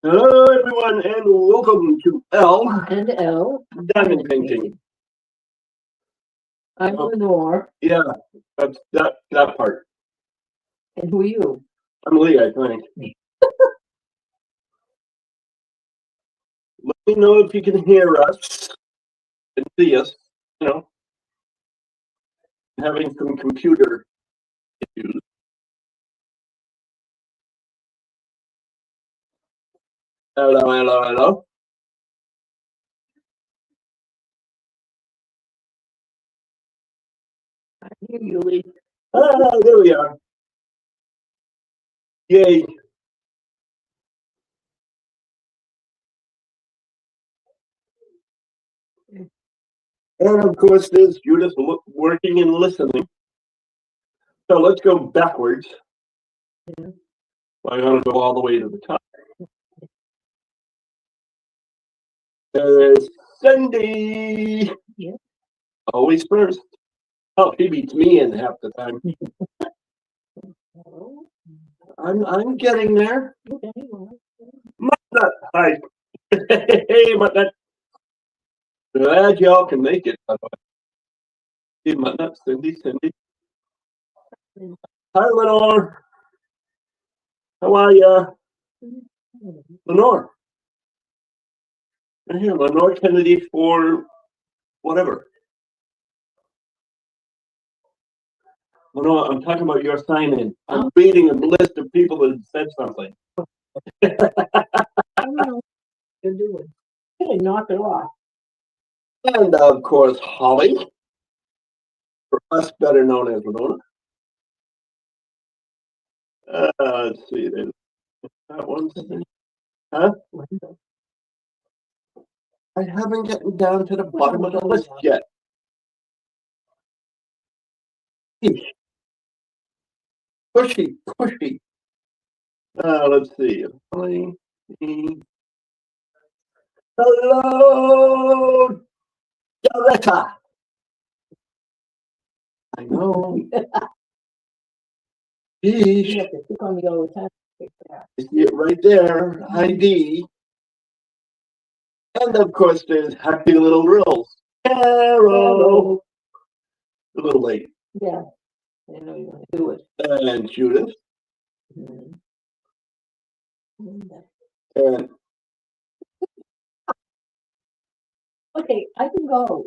Hello, everyone, and welcome to L and L. Diamond Painting. I'm Lenore. Yeah, that's that part. And who are you? I'm Lee, I think. Let me know if you can hear us and see us. You know, having some computer issues. Hello, hello, hello. I hear you, Lee. Ah, there we are. Yay. And of course, there's Judith working and listening. So let's go backwards. Yeah. I'm going to go all the way to the top. There's Cindy. Yeah. Always first. Oh, she beats me in half the time. I'm getting there. Okay. Muttnut, hi. Hey, Muttnut. Glad y'all can make it. Hey, Muttnut, Cindy. Hi, Lenore. How are ya? Lenore. Right here, Lenore Kennedy for whatever. Lenore, I'm talking about your sign-in. I'm reading a list of people that said something. I don't know what you're doing. Hey, knock it off. And of course, Holly, for us better known as Lenore. Let's see, there's that one. Huh? I haven't gotten down to the bottom of the list yet. Pushy. Let's see. Hello, Doretta. I know. You have to click on me all the time. You see it right there, ID. And of course, there's Happy Little Girls. Carol. A little late. Yeah. I know you want to do it. And Judith. Mm-hmm. And okay, I can go.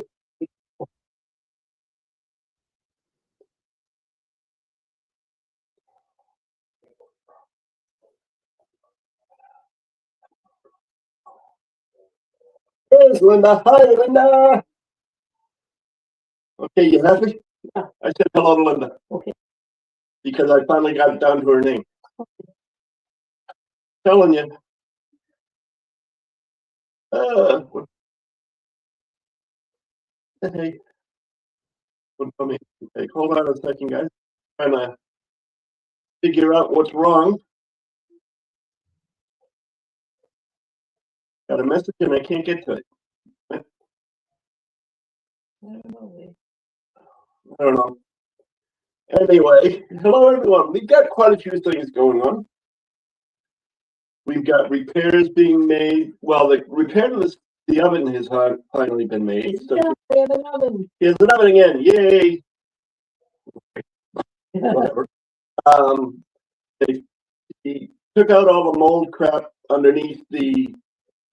there's Linda. Hi, Linda. Okay, you happy? Yeah. I said hello to Linda. Okay. Because I finally got down to her name. Okay. Telling you. Hey. Okay, hold on a second, guys. Trying to figure out what's wrong. Got a message and I can't get to it. I don't know. I don't know. Anyway, hello everyone. We've got quite a few things going on. We've got repairs being made. Well, the repair to the oven has finally been made. So we have an oven. Here's an oven again. Yay! Whatever. He took out all the mold crap underneath the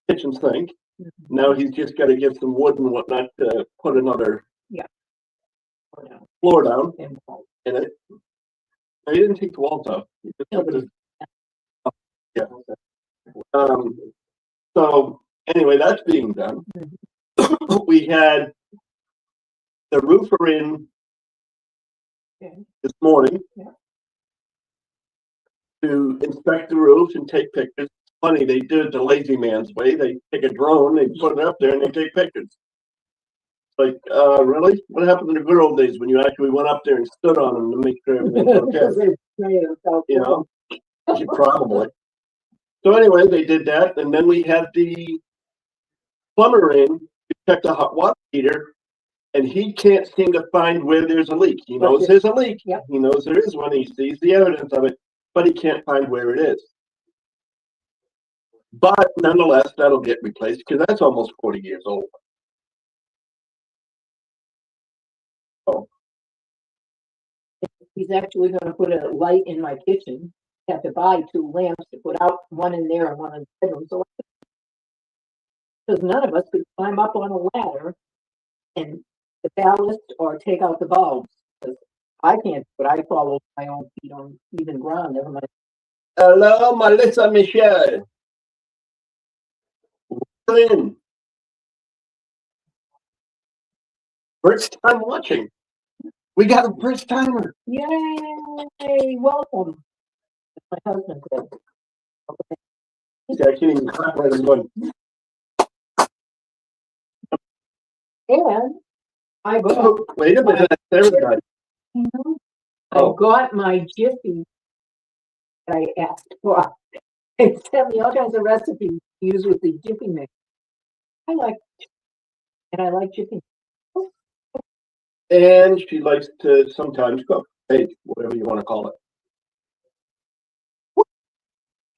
kitchen sink. Mm-hmm. Now he's just got to get some wood and whatnot to put another floor down in it. No, he didn't take the walls off. Yeah. So anyway, that's being done. Mm-hmm. We had the roofer in this morning to inspect the roof and take pictures. Funny, they do it the lazy man's way. They take a drone, they put it up there, and they take pictures. Like, really? What happened in the good old days when you actually went up there and stood on them to make sure everything's okay? You know, probably. So anyway, they did that, and then we had the plumber in to check the hot water heater, and he can't seem to find where there's a leak. He knows there's a leak. Yep. He knows there is one. He sees the evidence of it, but he can't find where it is. But nonetheless, that'll get replaced because that's almost 40 years old. He's actually gonna put a light in my kitchen. Have to buy 2 lamps to put out, one in there and one in the bedroom, so. Because none of us could climb up on a ladder and the ballast or take out the bulbs. 'Cause I can't, but I follow my own feet on even ground, never mind. Hello, Melissa Michelle. In. First time watching. We got a first timer. Yay, welcome. My husband said. I can't even clap right. I'm going. And I got, Oh, wait a minute. There we go. I got my Jiffy that I asked for. They sent me all kinds of recipes to use with the Jiffy mix. I like Jiffy. And she likes to sometimes cook. Hey, whatever you want to call it.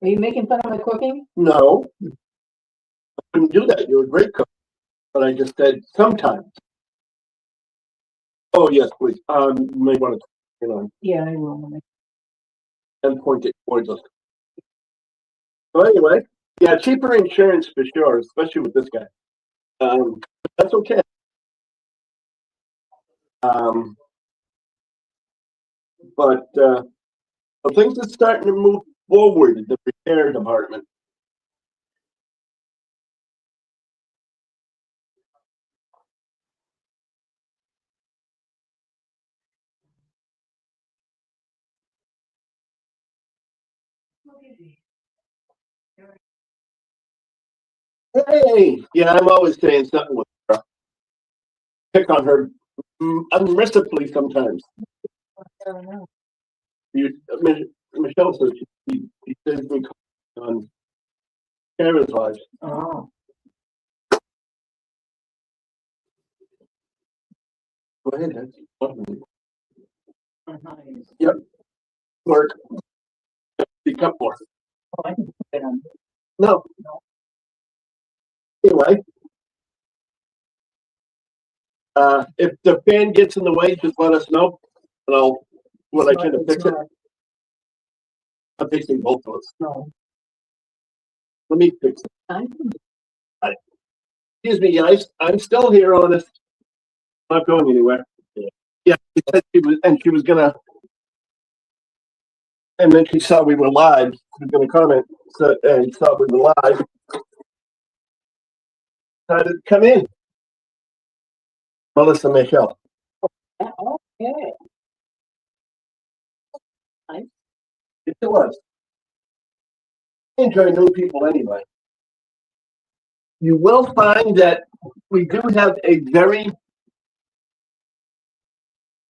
Are you making fun of my cooking? No. I couldn't do that. You're a great cook. But I just said sometimes. Oh yes, please. You may want to, Yeah, I will. and point it towards us. So anyway, yeah, cheaper insurance for sure, especially with this guy. That's okay. But things are starting to move forward in the repair department. Hey, yeah, I'm always saying something with her. Pick on her unmercifully sometimes. Michelle says she says me on Kara's life. Oh. Go ahead, that's Yep. Work. Become more. Oh, I can put it on. No. Anyway. If the fan gets in the way, just let us know. And I'll what I can to fix it. I'm fixing both of us. No. Let me fix it. Excuse me, guys. I'm still here, honest. Not going anywhere. Yeah, she said she was gonna, and then she saw we were live. She was gonna comment, and saw we were live. Decided to come in. Melissa Michelle. Okay. It was. Enjoy new people anyway. You will find that we do have a very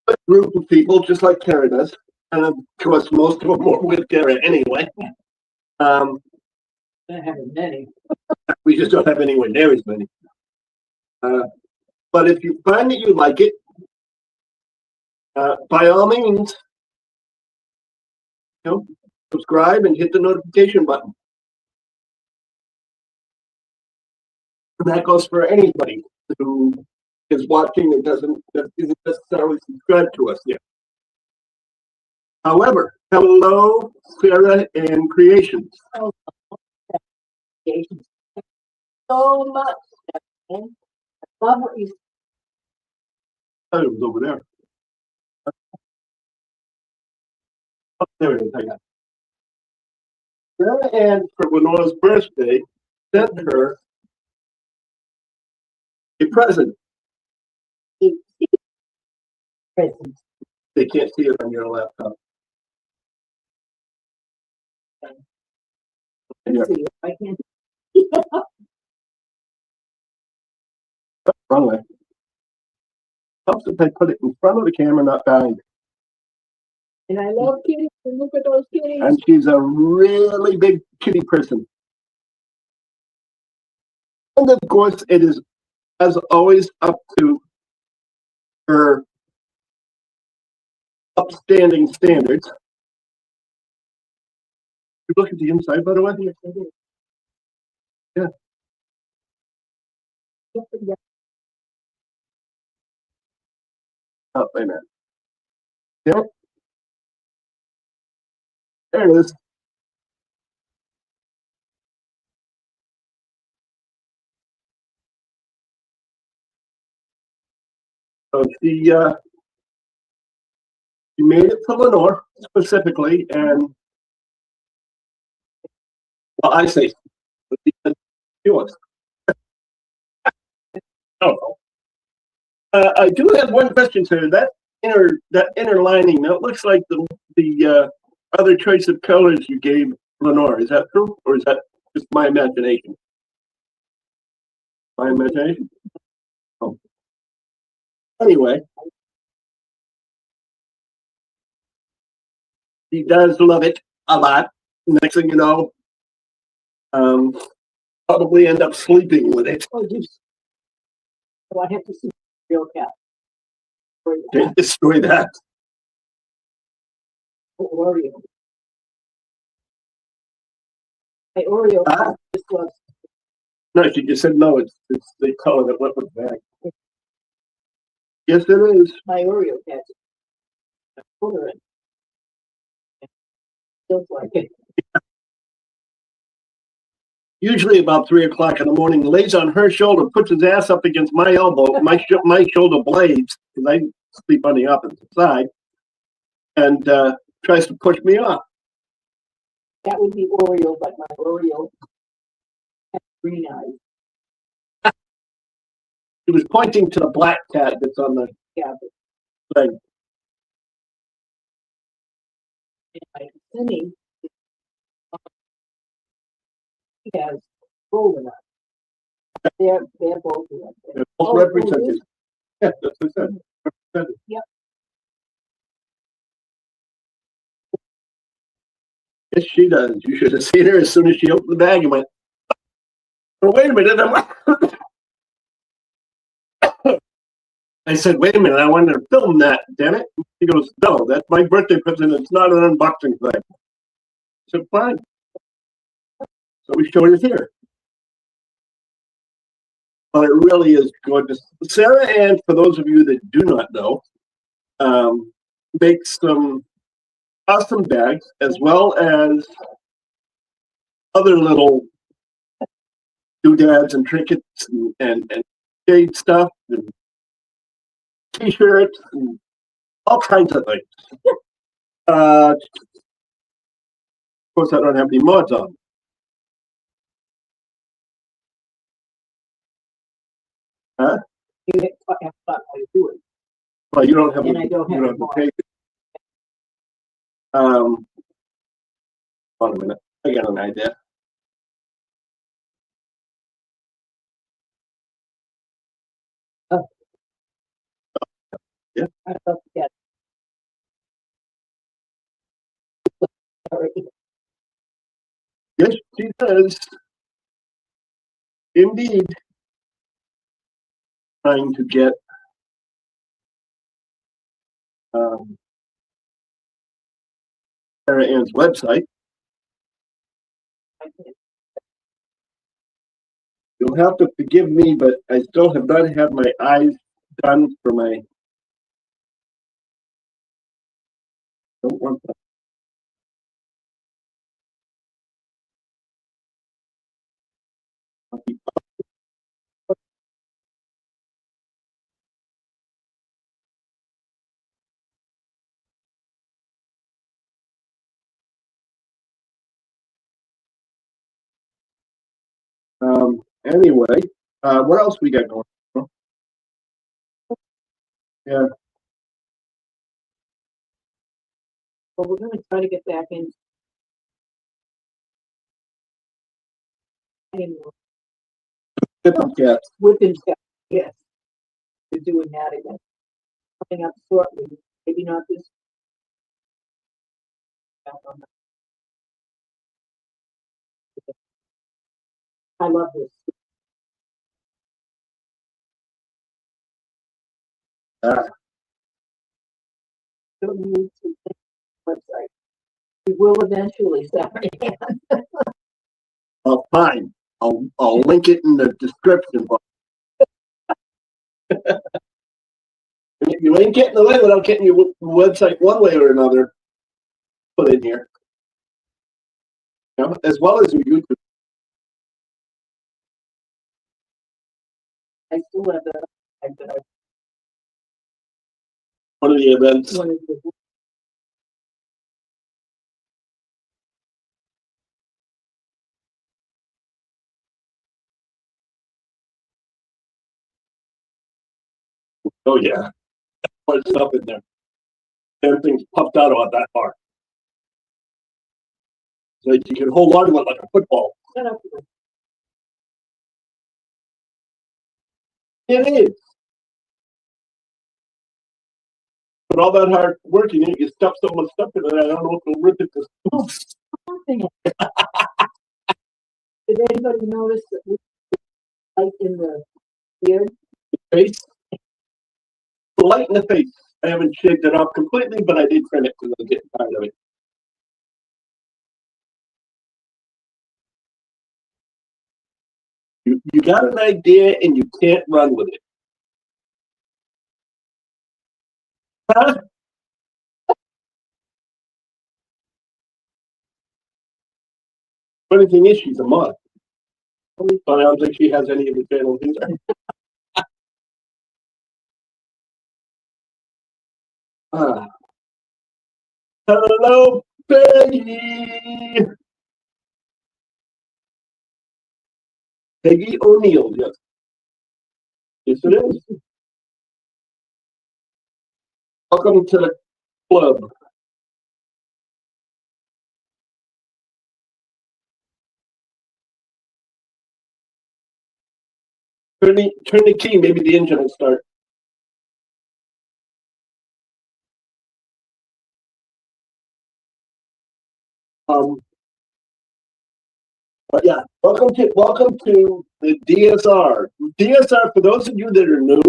good group of people, just like Kara does. And of course, most of them are with Kara anyway. I haven't many. We just don't have anywhere near as many. But if you find that you like it, by all means, subscribe and hit the notification button. And that goes for anybody who is watching that isn't necessarily subscribed to us yet. However, hello, Sarah and Creations. Oh, so much. I love what you. Oh, it was over there. Oh, there it is. I got it. Sarah Ann, for Winora's birthday, sent her a present. Present. They can't see it on your laptop. Yeah. I can't. Wrong way. Helps if they put it in front of the camera, not behind. And I love kitties. And look at those kitties. And she's a really big kitty person. And of course, it is, as always, up to her upstanding standards. You look at the inside, by the way. Yes, I do. Oh, wait a minute. Yep. There it is. So she made it to Lenore specifically, and well, I say she was. Oh, I do have one question, sir. That inner lining. That looks like the other choice of colors you gave Lenore. Is that true, or is that just my imagination? My imagination. Oh. Anyway, he does love it a lot. Next thing you know, um, probably end up sleeping with it. Oh, so I have to see the real cat. Can't destroy that. Oreo. My Oreo Ah. just loves No, she just said no. It's the color that went with the bag. Yes, it is. my Oreo cat. I put her in. Feels like it. Usually about 3 o'clock in the morning, lays on her shoulder, puts his ass up against my elbow, my shoulder blades, because I sleep on the opposite side, and tries to push me off. That would be Oreo, but my Oreo has green eyes. He was pointing to the black cat that's on the Yeah, thing. and my Cindy, he has golden eyes. They're both like that. They're both Oh, represented. Yeah, that's what I said. Represented. Yep. Yes, she does. You should have seen her as soon as she opened the bag and went, oh, wait a minute. I said, wait a minute, I wanted to film that, damn it. He goes, no, that's my birthday present. It's not an unboxing thing. I said, fine. So we showed it here. But it really is gorgeous. Sarah Ann, for those of you that do not know, makes some awesome bags as well as other little doodads and trinkets and shade stuff and t-shirts and all kinds of things. Of course, I don't have any mods on. Huh? You have thought how you do it. Well, you don't have And I don't have you a the mod. page. Hold on a minute. I got an idea. Yeah. I thought that. Sorry. Yes, she does. Indeed. Trying to get Sarah Ann's website. You'll have to forgive me, but I still have not had my eyes done for my. Don't want that. Anyway, what else we got going on? Yeah. But we're gonna try to get back in. Yeah. Whipping stuff, yes. We're doing that again. Coming up shortly, maybe not this. I love this. Don't need to think website. We will eventually, Sarah Ann. Fine. I'll link it in the description box. You ain't getting away without getting your website one way or another put in here. You know, as well as your YouTube. I still have One of the events. one of the Oh yeah. Put stuff in there. Everything's puffed out about that far. So you can hold on to it like a football. set up. It is. But all that hard work, you stuff so much stuff in it, I don't know if it'll rip it to Something. Did anybody notice that we like in the beard? face. Light in the face. I haven't shaved it off completely, but I did trim it because I was getting tired of it. You got an idea and you can't run with it. Huh? Funny thing is, she's a mod. But I don't think she has any of the channels either. Hello, Peggy. Peggy O'Neill, yes. Yes, it is. Welcome to the club. Turn the key, maybe the engine will start. But yeah, welcome to the DSR. DSR, for those of you that are new,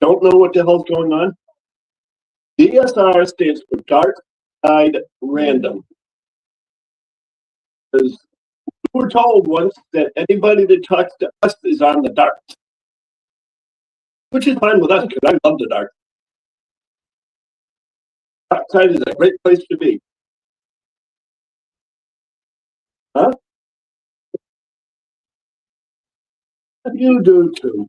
don't know what the hell's going on. DSR stands for Dark Side Random. Because we were told once that anybody that talks to us is on the dark. Which is fine with us because I love the dark. Dark side is a great place to be. Huh? You do too.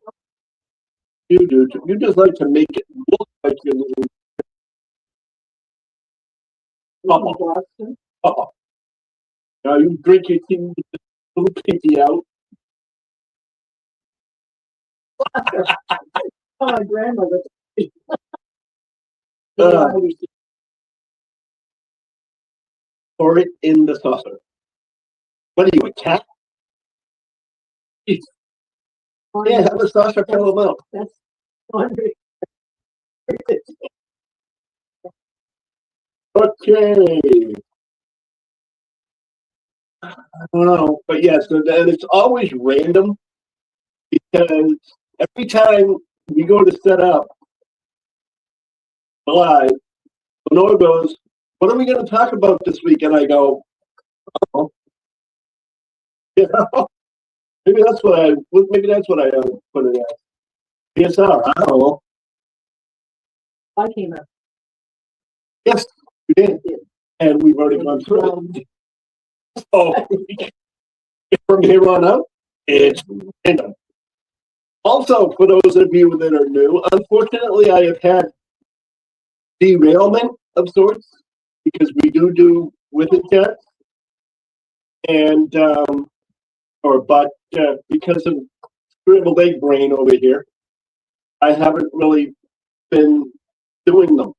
You do too. You just like to make it look like you're little. Boston. Now you drink your tea with the little pinky out. Oh, my grandmother. Pour it in the saucer. What are you, a cat? Yeah, have a saucer fill them out. That's 100. Okay. I don't know, but yeah, so then it's always random because every time we go to set up live, Lenore goes, "What are we going to talk about this week?" And I go, "Oh, you know, maybe that's what I put it at." DSR, I don't know. I came up. Yes, we did, and we've already gone through it. So from here on out, it's random. Also, for those of you that are new, unfortunately, I have had derailment of sorts because we do with it yet, and because of scrambled egg brain over here, I haven't really been doing them.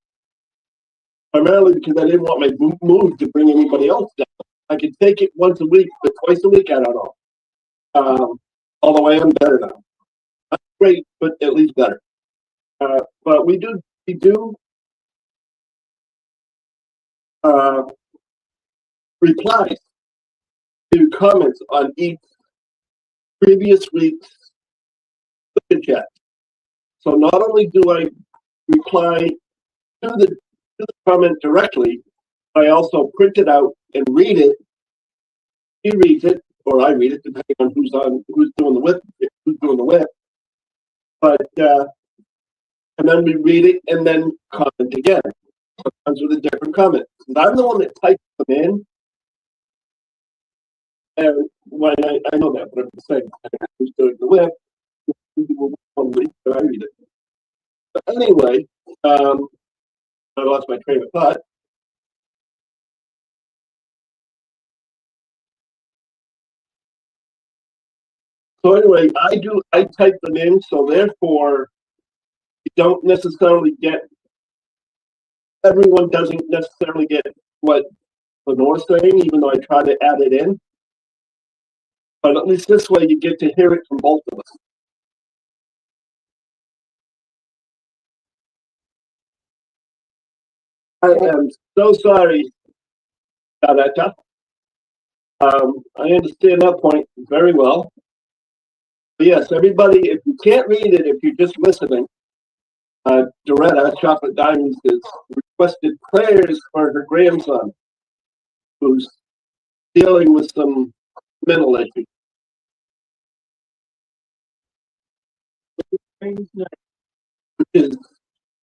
Primarily because I didn't want my move to bring anybody else down. I could take it once a week, but twice a week, I don't know. Although I am better now. Not great, but at least better. But we do replies to comments on each previous week's chat. So not only do I reply to the comment directly, I also print it out and read it. He reads it, or I read it, depending on who's doing the whip. But, and then we read it and then comment again, sometimes with a different comment. And I'm the one that types them in. And when I know that, but I'm just saying, I was doing the web, I read it. But anyway, I lost my train of thought. So anyway, I type them in, so therefore you don't necessarily get, everyone doesn't necessarily get what Lenore's saying, even though I try to add it in. But at least this way you get to hear it from both of us. I am so sorry, Saretta. I understand that point very well. But yes, everybody, if you can't read it, if you're just listening, Doretta, Chocolate Diamonds, has requested prayers for her grandson, who's dealing with some mental issues. Which is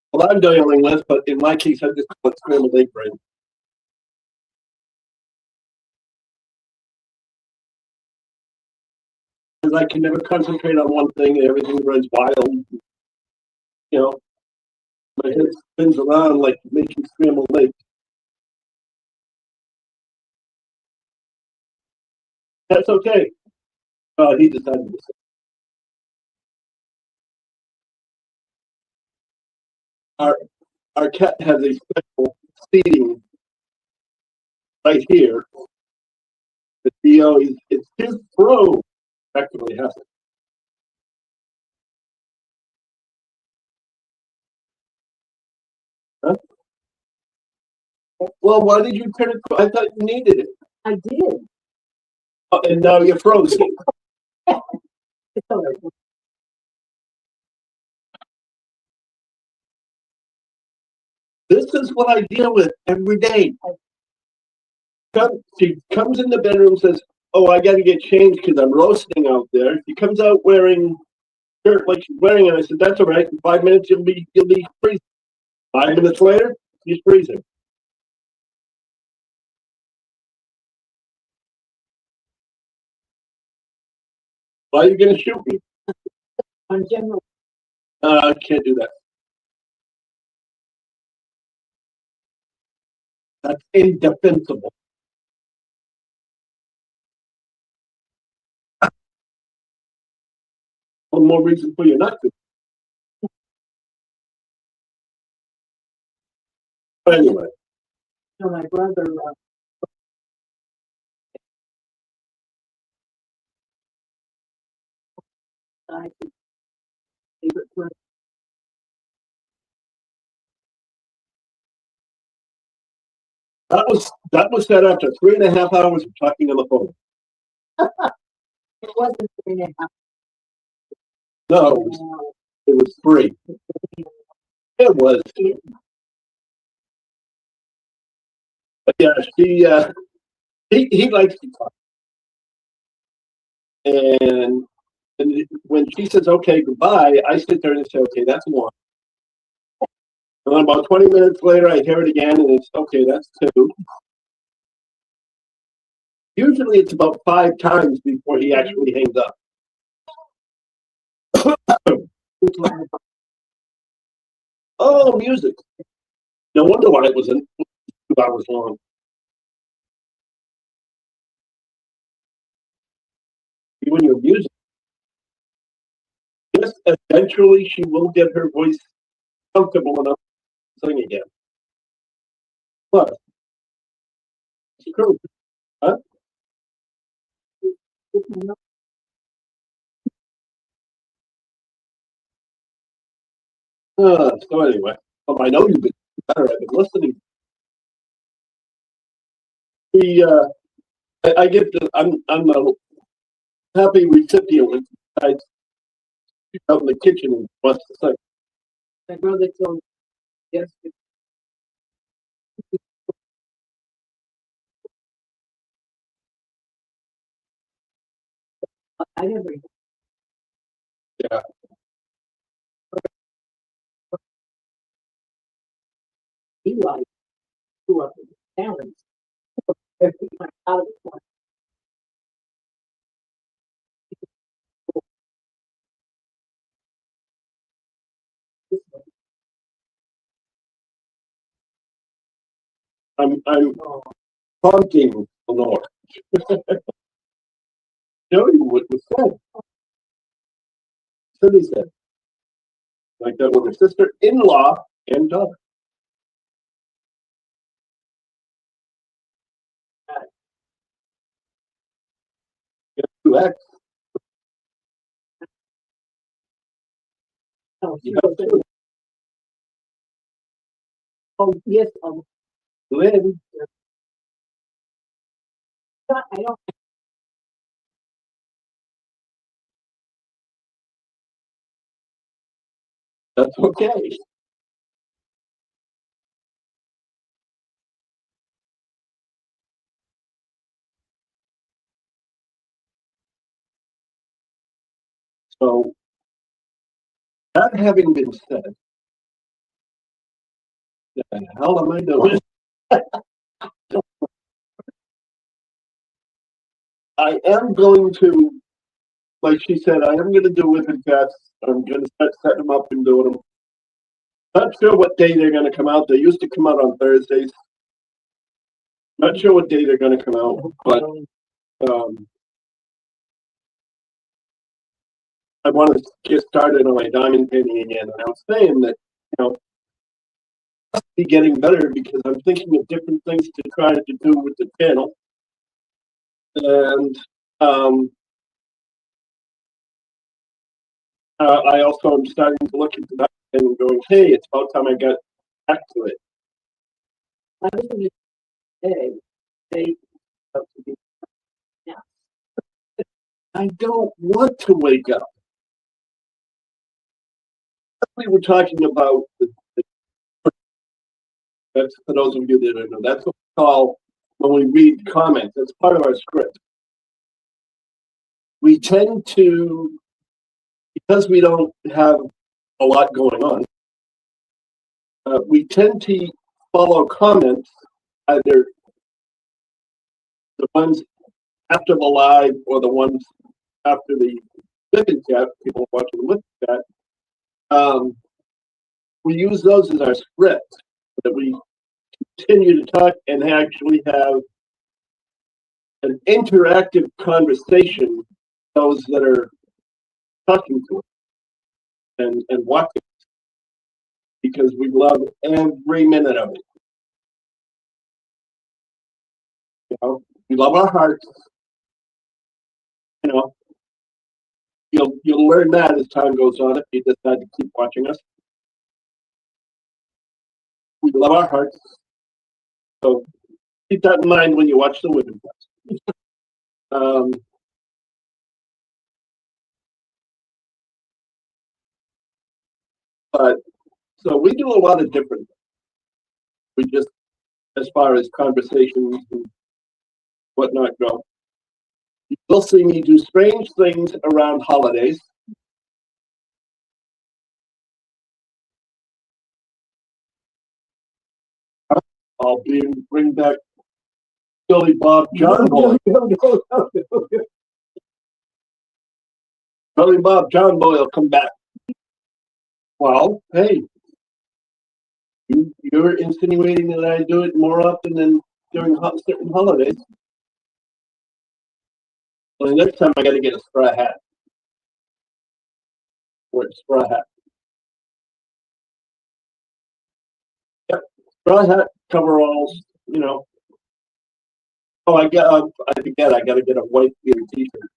what I'm dealing with, but in my case, I just call it scrambled egg brain. Because I can never concentrate on one thing, and everything runs wild. You know, my head spins around like making scrambled eggs. That's okay. He decided to say. Our, our cat has a special seating right here. The Theo, it's his throw actually has it. Huh? Well, why did you turn it? I thought you needed it. I did. Oh, and now you're frozen. It's all right. This is what I deal with every day. She comes in the bedroom, says, "Oh, I got to get changed because I'm roasting out there." She comes out wearing shirt like she's wearing it. I said, "That's all right. In 5 minutes, you'll be freezing." 5 minutes later, she's freezing. Why are you going to shoot me? On general, I can't do that. That's indefensible. One more reason for you not to. But anyway, so my brother, died, his favorite friend. that was set after 3.5 hours of talking on the phone. It wasn't 3.5. No, it was 3. It was. But yeah, he likes to talk. And when she says, "Okay, goodbye," I sit there and say, "Okay, that's one." And then about 20 minutes later, I hear it again, and it's, "Okay, that's 2." Usually it's about 5 times before he actually hangs up. Oh, music. No wonder why it was 2 hours long. You and your music. Yes, eventually she will get her voice comfortable enough to sing again. But it's true. Huh? So anyway, I know you've been better. I've been listening. I get I'm a happy recipient when I out in the kitchen and wants to sing. My brother told me, yes, I never, Yeah. Eli grew up with his parents. Everyone out of the one. I'm Oh, prompting Lenore. Tell you what was said. Cindy said. Like that with her sister-in-law and daughter. Two X. oh, she You have was- two. oh, yes, Lynn. I don't, That's okay. So that having been said, what the hell am I doing? I am going to, like she said, I am going to do with the cats. I'm going to start setting them up and doing them. Not sure what day they're going to come out. They used to come out on Thursdays. Not sure what day they're going to come out, but um, I want to get started on my diamond painting again. And I'm saying that, you know, must be getting better because I'm thinking of different things to try to do with the channel. And I also am starting to look into that and going, hey, it's about time I got back to it. I was going to say, they, have to be- I don't want to wake up. We were talking about that's for those of you that don't know. That's what we call when we read comments. That's part of our script. We tend to, because we don't have a lot going on, we tend to follow comments, either the ones after the live or the ones after the Wiccan chat, people watching the Wiccan chat. We use those as our script that we continue to talk and actually have an interactive conversation with those that are talking to us and watching because we love every minute of it. You know, we love our hearts. You know, you'll learn that as time goes on if you decide to keep watching us. We love our hearts. So keep that in mind when you watch the Wiccan chat. But so we do a lot of different. We just, as far as conversations and whatnot go, you'll see me do strange things around holidays. I'll bring back Billy Bob John Boy. Billy Bob John Boy will come back. Well, hey, you're insinuating that I do it more often than during certain holidays. Well, the next time I got to get a straw hat. Or a straw hat. Yep, straw hat, coveralls, you know. Oh, I forget, I got to get a white beard t-shirt.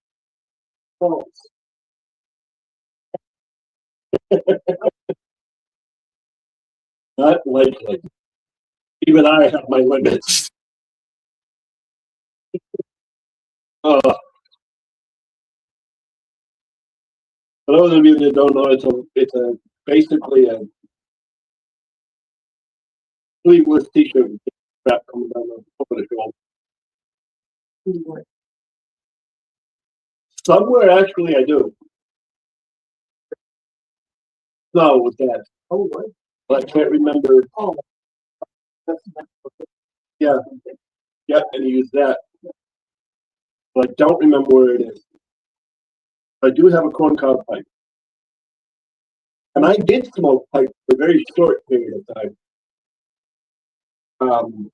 Oh. Not likely. Even I have my limits. For those of you that don't know, it's a basically a sleeveless t-shirt with strap coming down over the shoulder. Somewhere actually I do. No, with that. Oh, what? But I can't remember. Oh. Yeah. Yeah, and he used that. But I don't remember where it is. I do have a corncob pipe. And I did smoke pipe for a very short period of time. It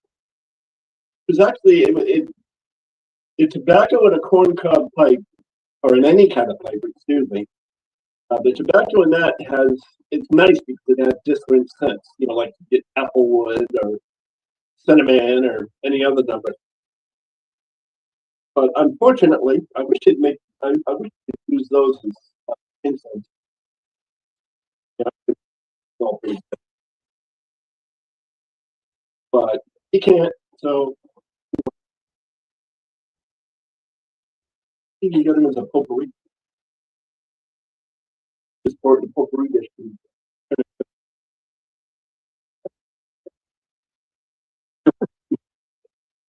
was actually the tobacco in a corncob pipe, or in any kind of pipe, excuse me. The tobacco in that it's nice because it has different scents, like you get applewood or cinnamon or any other number. But unfortunately, I wish it'd use those as incense. Yeah, but he can't, so he can get him as a potpourri. Just for the potpourri dish.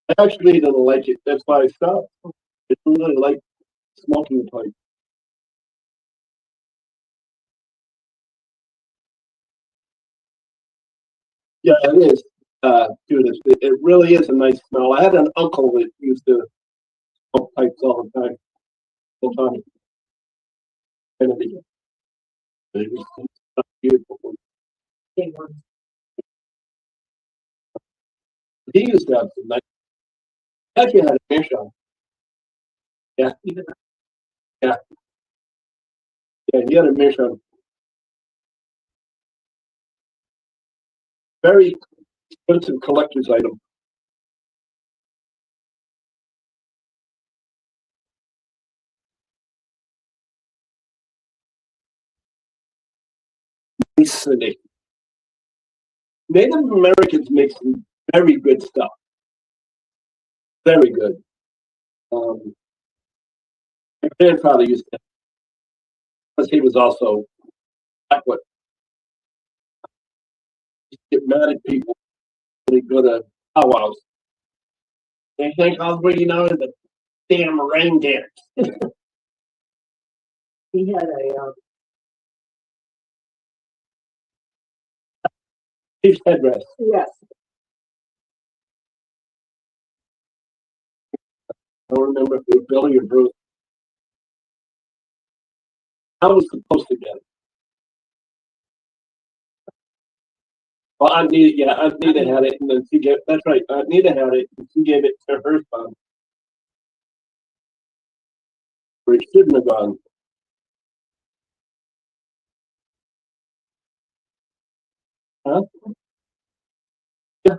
I actually don't like it. That's why I stopped. I don't really like smoking pipe. Yeah, it is. Dude, it really is a nice smell. I had an uncle that used to smoke pipes all the time. All the time. And it was beautiful. Big ones. He used to have some nice. Actually, had a fish on. Yeah, yeah, yeah. He had a fish on. Very expensive collector's item. Listening. Native Americans make some very good stuff. Very good. My grandfather used to, because he was also Catholic, get mad at people when they go to powwows. They think I'll bring you out of the damn rain dance. He had a, His headrest. yes, I don't remember if it was Billy or Bruce. I was supposed to get it. Well, Aunt Nita had it, and then that's right, Aunt Nita had it, and she gave it to her son. Where it shouldn't have gone. Huh? Yeah,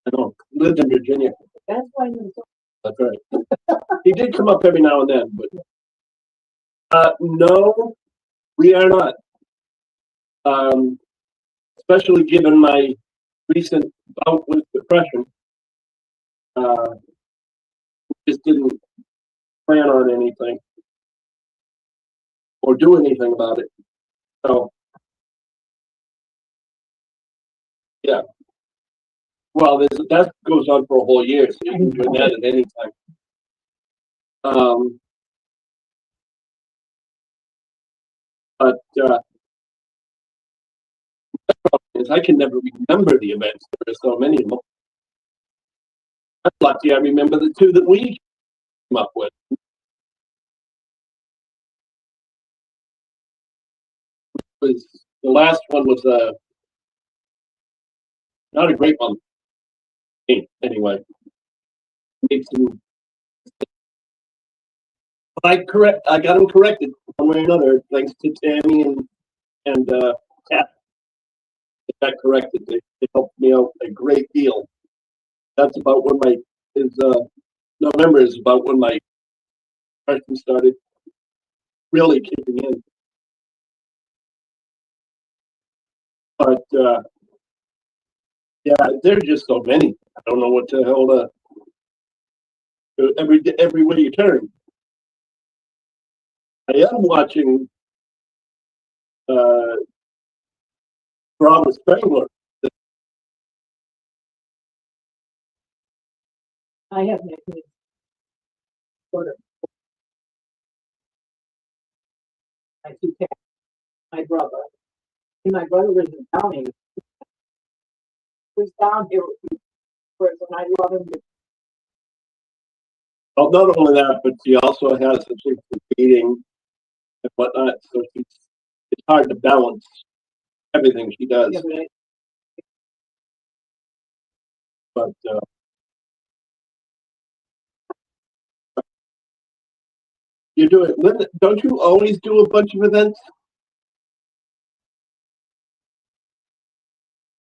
I know. Lived in Virginia. that's why he was. That's right. He did come up every now and then, but no, we are not. Especially given my recent bout with depression, uh, just didn't plan on anything or do anything about it. So, yeah. Well, that goes on for a whole year, so you can do that at any time. Um, but is I can never remember the events. There are so many of them. I'm lucky I remember the two that we came up with. Was the last one was not a great one. Anyway, made some. I got them corrected one way or another, thanks to Tammy and Kat. They got corrected. They helped me out a great deal. That's about when November is about when my depression started really kicking in. But yeah, there's just so many. I don't know what the hell every way you turn. I am watching Brahma Spangler. I have nicknames for my two cats, my brother. And my brother was in Downey. was down here with me first, and I love him. Well, not only that, but she also has a thing for dating and whatnot, so it's hard to balance everything she does. Yeah, But you do it, Linda, don't you always do a bunch of events?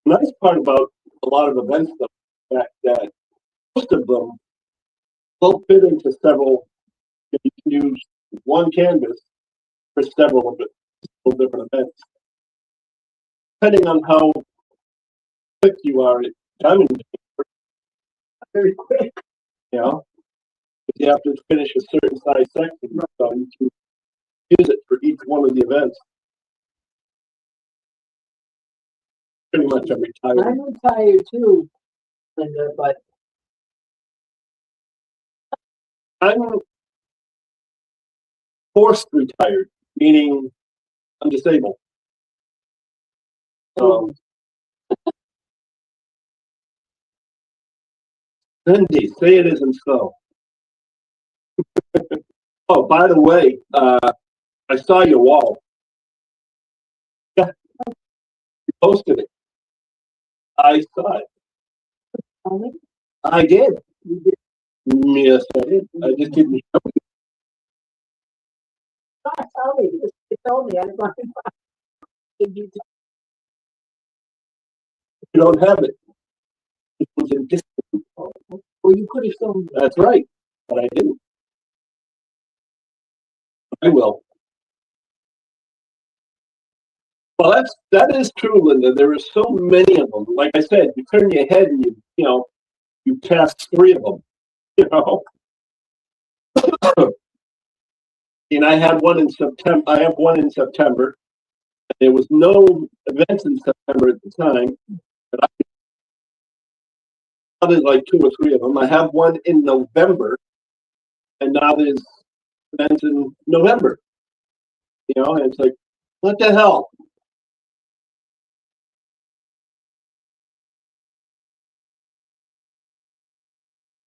The nice part about a lot of events, though, is that most of them will fit into several. You can use one canvas for several different events, depending on how quick you are at diamond. very quick. You know, if you have to finish a certain size section, so you can use it for each one of the events. Pretty much I'm retired. I'm retired too, Linda, but I'm forced retired, meaning I'm disabled. So, Cindy, say it isn't so. Oh, by the way, I saw your wall. Yeah, you posted it. I saw it. only I did. you did Yes, I did. I just didn't show you. not tell me because you told me I was going to. Did you? You don't have it. It was in this. Well, you could have shown me. That's right, but I didn't. I will. Well, that is true, Linda. There are so many of them. Like I said, you turn your head and you pass 3 of them. You know. And I had one in September. I have one in September. There was no events in September at the time, but now there's like 2 or 3 of them. I have one in November, and now there's events in November. You know, and it's like, what the hell?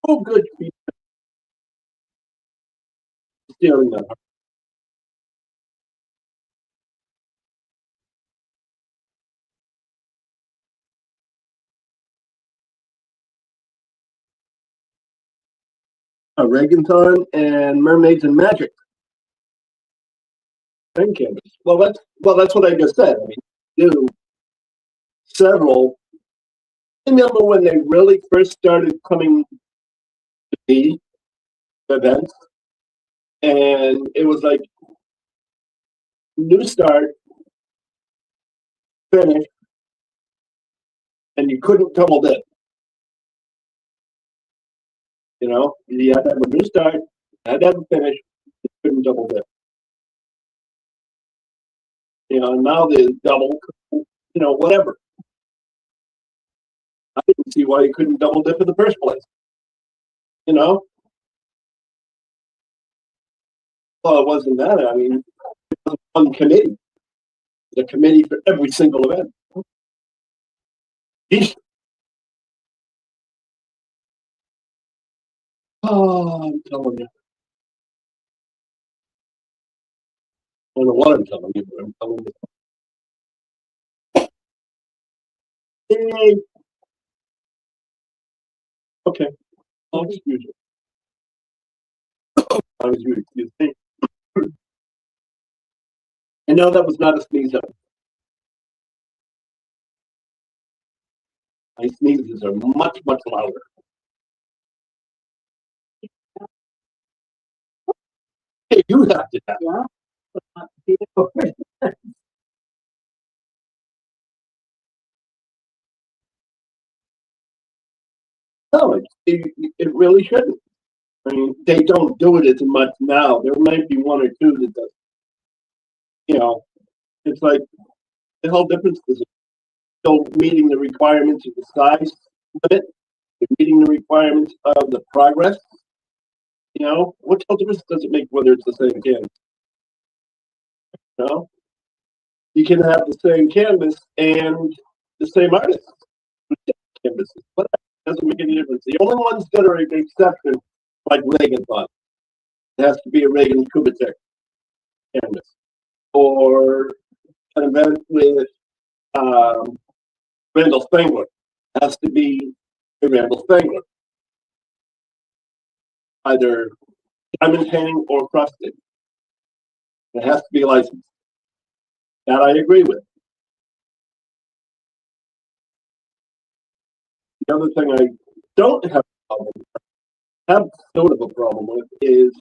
Oh, good. Stealing that. Regathon and Mermaids and Magic. Same canvas. Well, that's what I just said. I mean, do several. I remember when they really first started coming to be events, and it was like new start, finish, and you couldn't double dip. You know, you had to have a new start, had to have a finish, you couldn't double dip. You know, now there's double, whatever. I didn't see why you couldn't double dip in the first place. You know? Well, it wasn't that. I mean, it was one committee. The committee for every single event. Eesh. Oh, I'm telling you. I don't know what I'm telling you, but I'm telling you. Yay. Okay. I'll excuse you. I was you excuse me. I know that was not a sneeze up. My sneezes are much, much louder. Hey, you have to have. Yeah. No, it really shouldn't. I mean, they don't do it as much now. There might be 1 or 2 that does. You know, it's like the whole difference is still meeting the requirements of the size limit, meeting the requirements of the progress. You know, what difference does it make whether it's the same canvas? You know, you can have the same canvas and the same artist. canvases. But that doesn't make any difference. The only ones that are an exception, like Reagan thought, it has to be a Reagan Kubitschek canvas, or an event with Randall Spangler. It has to be a Randall Spangler, either diamond painting or crusted. It has to be licensed. That I agree with. The other thing I don't have a problem with, have sort of a problem with, is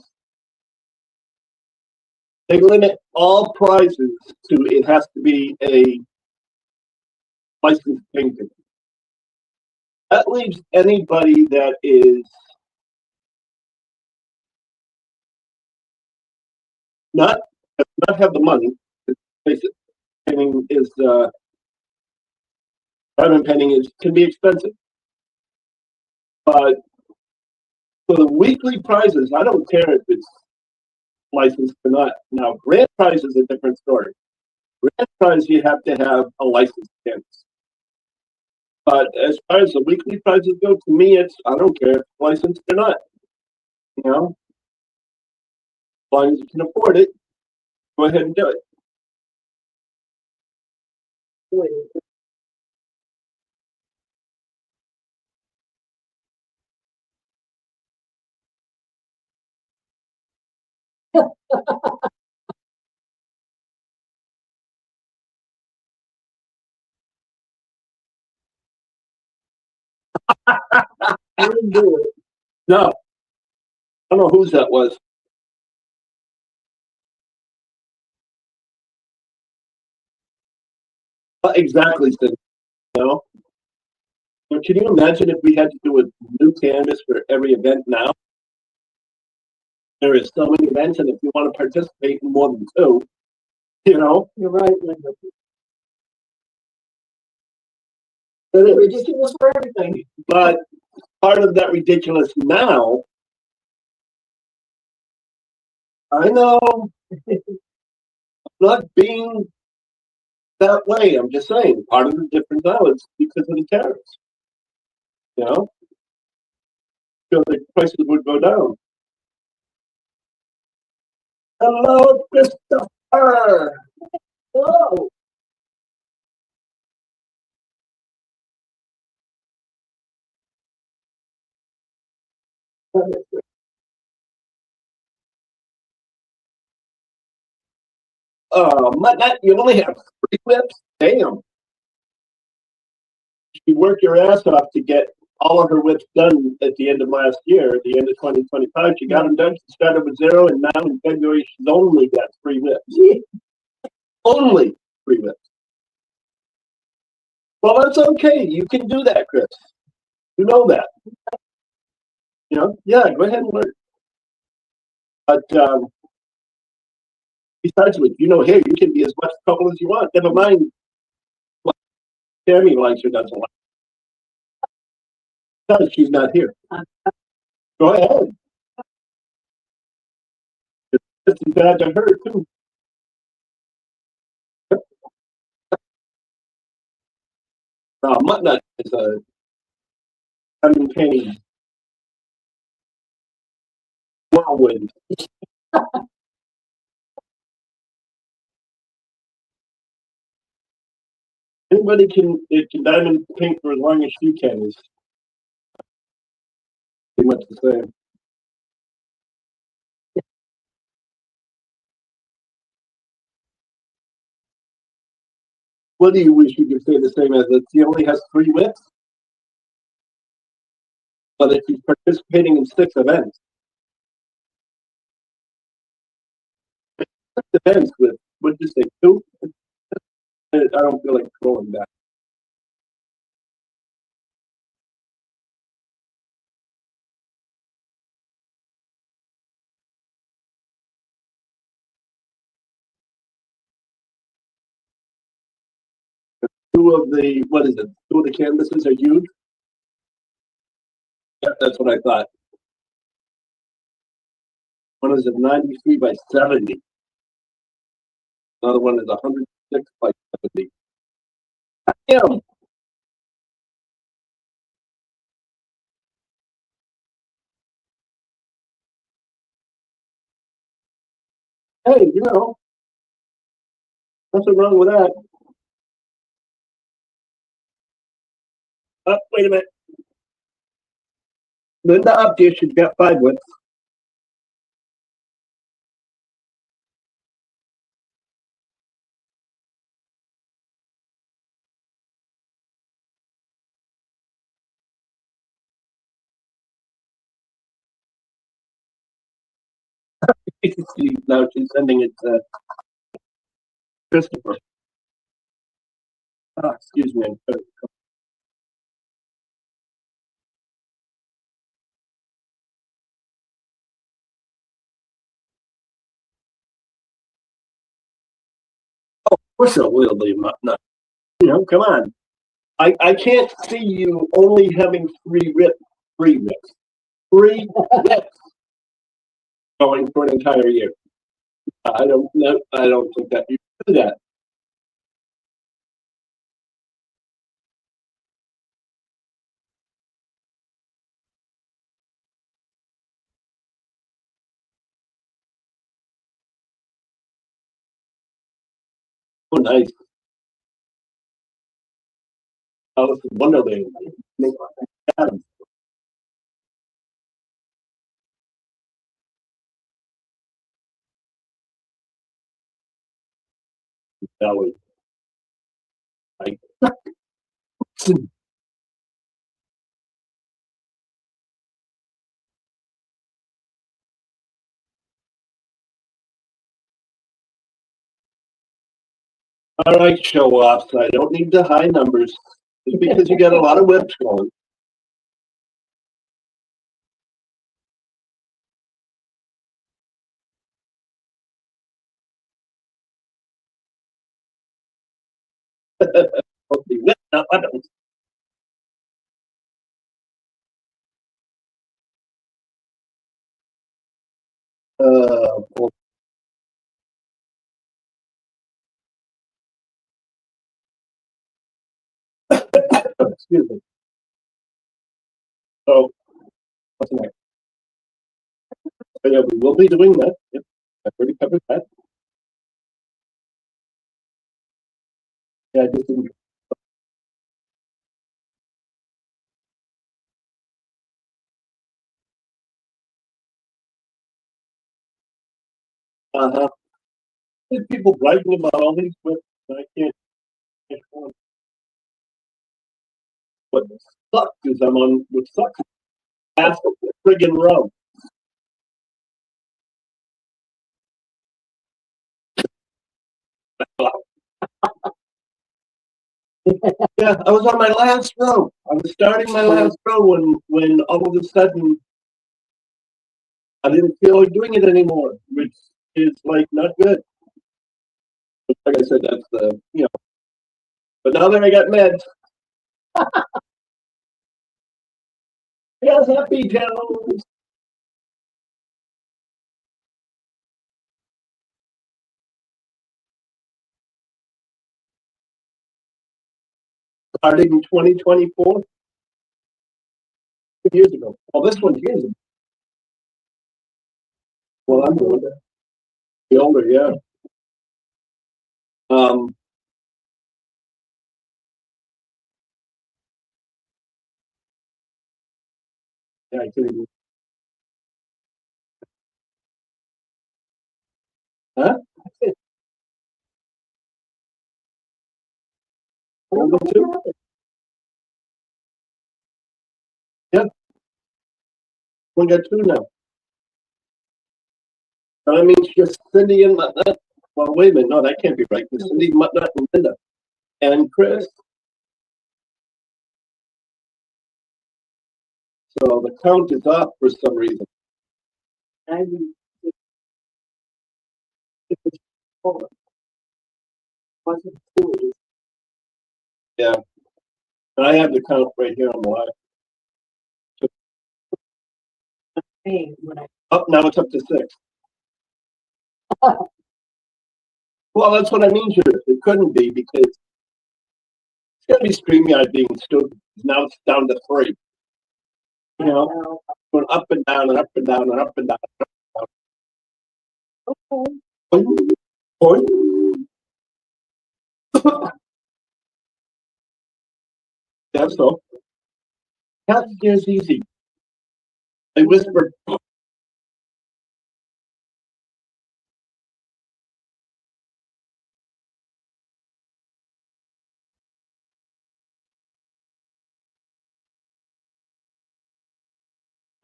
they limit all prizes to it has to be a licensed painting. That leaves anybody that is not have the money. Face it, painting is diamond painting is can be expensive, but for the weekly prizes, I don't care if it's licensed or not. Now, grand prize is a different story. Grand prize, you have to have a licensed canvas. But as far as the weekly prizes go, to me, it's I don't care if it's licensed or not. You know, as long as you can afford it, go ahead and do it. I didn't do it. No, I don't know whose that was. Exactly, Sid, you know. But can you imagine if we had to do a new canvas for every event now? There is so many events, and if you want to participate in more than two, you know, You're right, Linda. it is. Ridiculous for everything. But part of that ridiculous now, I know, not being that way. I'm just saying, part of the difference now is because of the tariffs. You know, so the prices would go down. Hello, Christopher. Whoa. Matt, you only have 3 whips? Damn. You work your ass off to get all of her whips done at the end of last year, at the end of 2025. She got them done. She started with 0, and now in February, she's only got 3 whips. Only 3 whips. Well, that's okay. You can do that, Chris. You know that. You know, yeah, go ahead and learn. But besides which, you know, here, you can be as much trouble as you want. Never mind what Tammy likes or doesn't like. Because she's not here. Go ahead. It's bad to her, too. Muttnut is a unpainted whirlwind. Anybody can diamond paint for as long as she can is pretty much the same. What do you wish you could say the same as it? She only has 3 whips, but if she's participating in 6 events, events with what'd you say 2? I don't feel like going back. Two of the what is it? 2 of the canvases are huge. Yeah, that's what I thought. One is a 93 by 70. Another one is 106 by 70. Damn. Hey, nothing wrong with that. Wait a minute. Linda up there, she's got 5 with. Now she's sending it to Christopher. Excuse me. Of course it will be. Not, come on. I can't see you only having 3 rips. 3 rips. 3 rips going for an entire year. I don't know. I don't think that you do that. Oh, nice. Alice in Wonderland. Adam. Valley. Like, all right, show offs. I don't need the high numbers. Just because you got a lot of whips going. Whip, not weapons. Well, excuse me. So, what's next? Oh, yeah, we will be doing that. Yep, I've already covered that. Yeah, I just didn't. Uh-huh. There's people bragging about all these whips, and I can't one. What sucks is I'm on, what sucks is past the friggin' row. Yeah, I was on my last row. I was starting my last row when all of a sudden I didn't feel like doing it anymore, which is like not good. But like I said, that's the. But now that I got meds, I got happy towns. Starting in 2024, 2 years ago. Well, this one's years ago. Well, I'm older. The older, yeah. Um, yeah, I can. Huh? Older too? Yeah, we got 2 now. I mean, just Cindy and Mutnut. Well, wait a minute. No, that can't be right. It's Cindy, Mutnut, and Linda. And Chris. So the count is off for some reason. I mean, it was four. Wasn't 2. Yeah. And I have the count right here on the line. Hey, when I Up now it's up to 6. Well, that's what I mean, Judith. It couldn't be because it's going to be StreamYard being stood. Now it's down to 3. Going up and down and up and down and up and down. okay. Boing, boing. That's so. Cat scares easy. I whispered.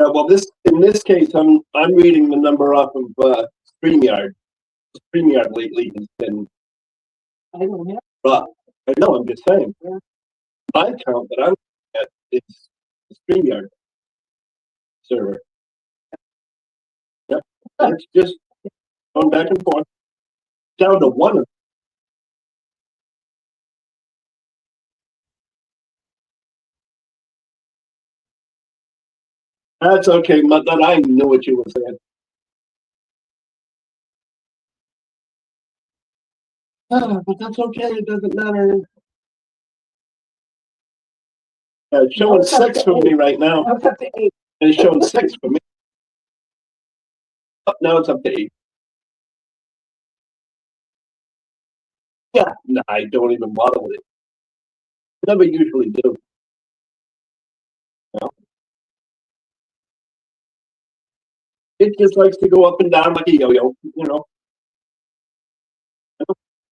Well, in this case, I'm reading the number off of StreamYard. StreamYard lately has been I don't have, rough. I know. I'm just saying. Yeah. My account that I'm at is the StreamYard server. Yep, it's just going back and forth. Down to one. That's okay, but that I knew what you were saying. But that's okay. It doesn't matter. It's showing it's up 6 to for me 8. right now. Now it's up to 8. And it's showing 6 for me. Oh, now it's up to 8. Yeah, no, I don't even bother with it. Never usually do. No. It just likes to go up and down like a yo-yo, you know.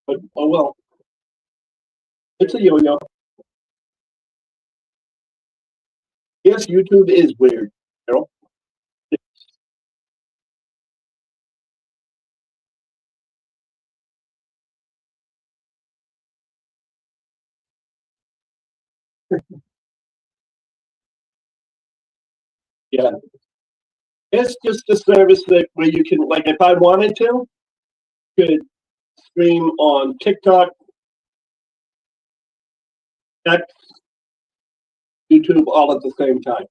But oh well, it's a yo-yo. Yes, YouTube is weird, you know. Yeah, it's just a service that where you can, like, if I wanted to, could stream on TikTok, X, YouTube all at the same time.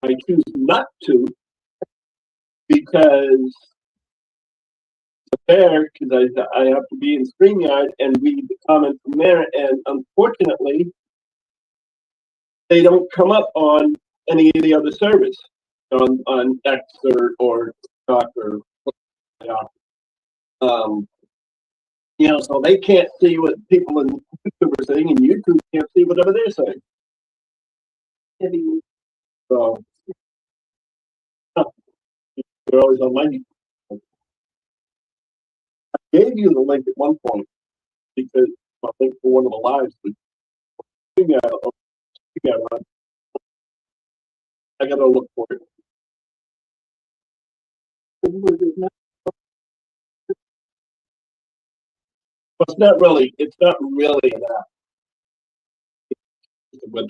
I choose not to because there, because I have to be in StreamYard and read the comments from there, and unfortunately, they don't come up on any of the other servers on X or TikTok or yeah. You know, so they can't see what people in YouTube are saying, and YouTube can't see whatever they're saying. So they're always on my. I gave you the link at one point because I think for one of the lives, but I gotta look for it. But it's not really an app. It's a website.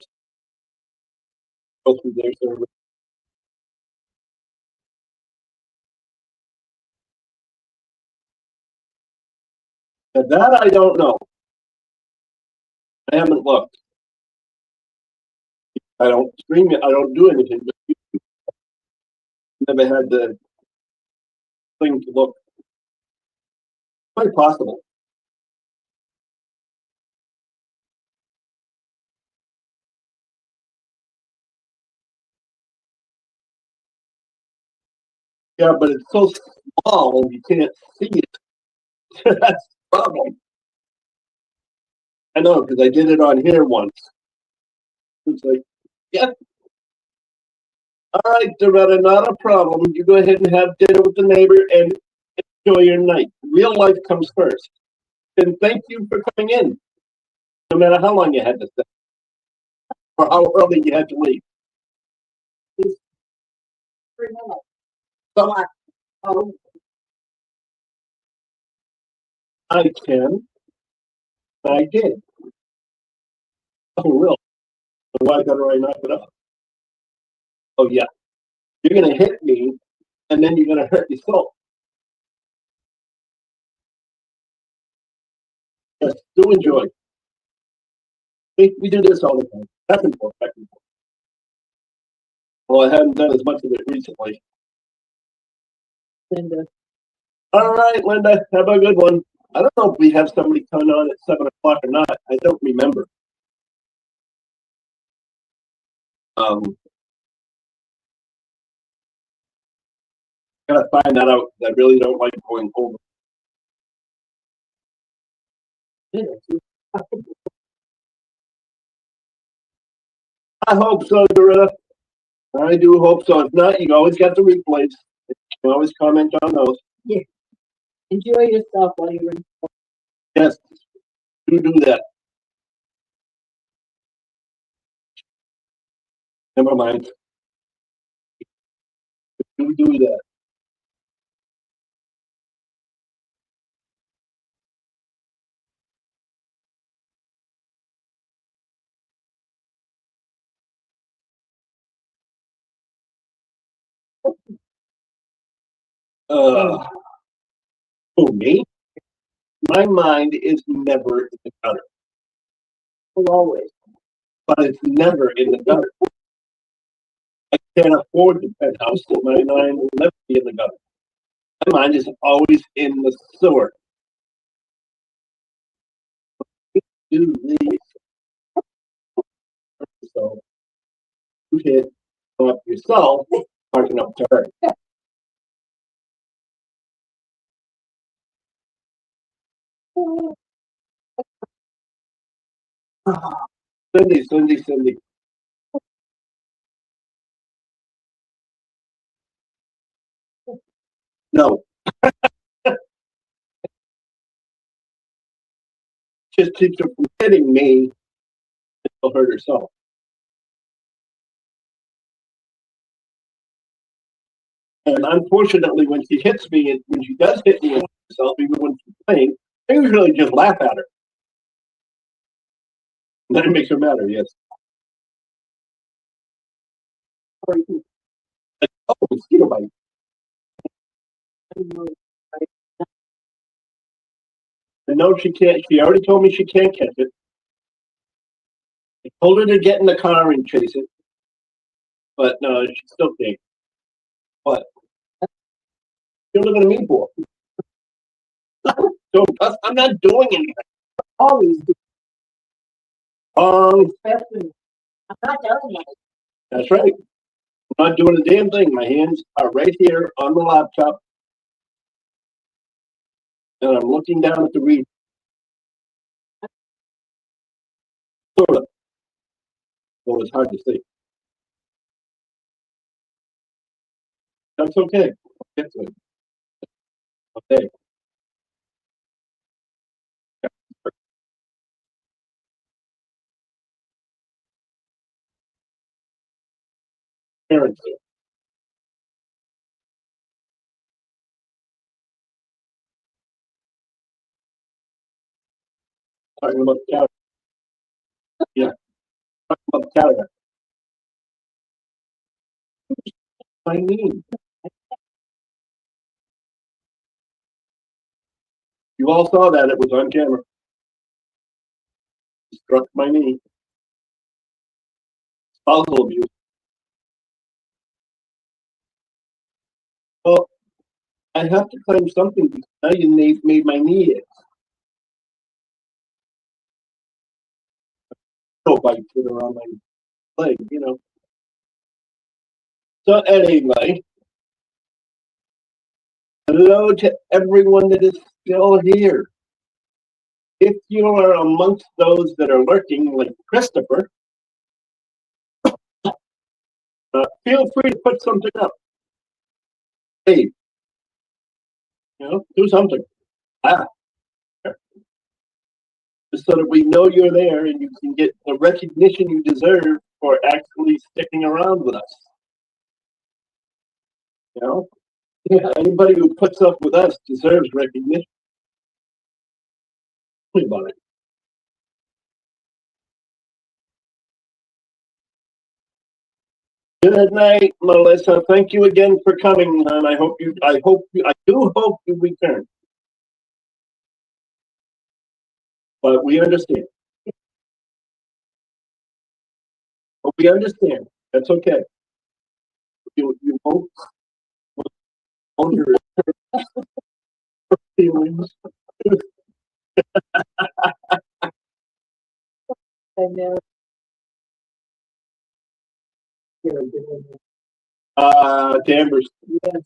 Go through their server. And that I don't know. I haven't looked. I don't stream it. I don't do anything. Never had the thing to look. Quite possible. Yeah, but it's so small you can't see it. That's the problem. I know because I did it on here once. It's like, yeah. All right, Doretta, not a problem. You go ahead and have dinner with the neighbor and enjoy your night. Real life comes first. And thank you for coming in, no matter how long you had to stay or how early you had to leave. So I can. I did. Oh, real? So why better I knock it off? Oh, yeah. You're going to hit me, and then you're going to hurt yourself. Yes, do enjoy. We do this all the time. Back and forth, back and forth. Well, I haven't done as much of it recently. Linda. All right, Linda, have a good one. I don't know if we have somebody coming on at 7 o'clock or not. I don't remember. Gotta find that out. I really don't like going over. I hope so, Doretta. I do hope so. If not, you always got the replays. You can always comment on those. Yeah. Enjoy yourself while you're in. Yes, do that. Never mind. Do that. For me, my mind is never in the gutter, Always. but it's never in the gutter. I can't afford the penthouse, so my mind will never be in the gutter. My mind is always in the sewer. Do these. So you hit up yourself, marking up to her. Cindy. No, just keeps her from hitting me. She'll hurt herself. And unfortunately, when she hits me, and when she does hit me herself, even when she's playing, I usually just laugh at her. And then it makes her madder, yes. Oh, mosquito bite. I know she can't, she already told me she can't catch it. I told her to get in the car and chase it. But no, she still can't. What? You're looking at me for? So I'm not doing anything. Always do. Um, Especially, I'm not doing it. that's right. I'm not doing a damn thing. My hands are right here on the laptop. And I'm looking down at the read. Sort of. Well, it's hard to see. That's okay. Get to it. Okay. Parents. Talking about the cataract. Yeah. Talking about the cataract. I mean. You all saw that. It was on camera. Struck my knee. Spousal abuse. Well, I have to claim something because now you made my knee itch. No bite put around my leg, you know. So anyway, hello to everyone that is still here. If you are amongst those that are lurking, like Christopher, feel free to put something up. Hey, you know, do something. Just so that we know you're there and you can get the recognition you deserve for actually sticking around with us. You know, yeah, anybody who puts up with us deserves recognition. Think about it. Good night, Melissa. Thank you again for coming, and I do hope you return. But we understand. But we understand. That's okay. You won't hold your feelings. And Danvers. yes,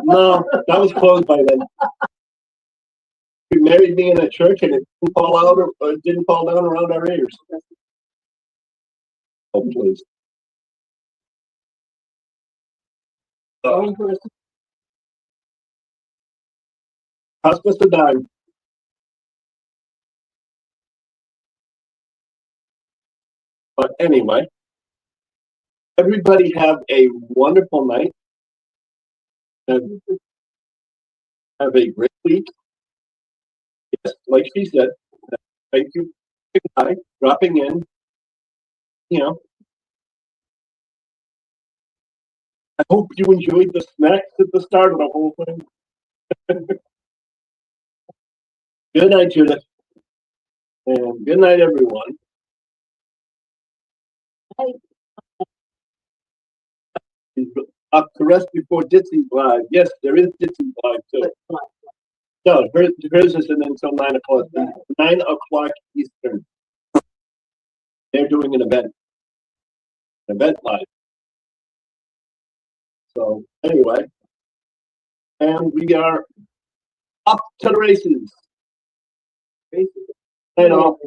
No, that was closed by then. He married me in a church and it didn't fall out or it didn't fall down around our ears. Oh, please. One person. Cost us a dime. But anyway, everybody have a wonderful night. And have a great week. Yes, like she said, thank you for dropping in. You know, I hope you enjoyed the snacks at the start of the whole thing. Good night, Judith. And good night, everyone. Up to rest before Ditsy's live. Yes, there is Ditsy's live too. No, hers isn't until 9 o'clock. 9 o'clock Eastern. They're doing an event live. So anyway, and we are up to the races. Night all.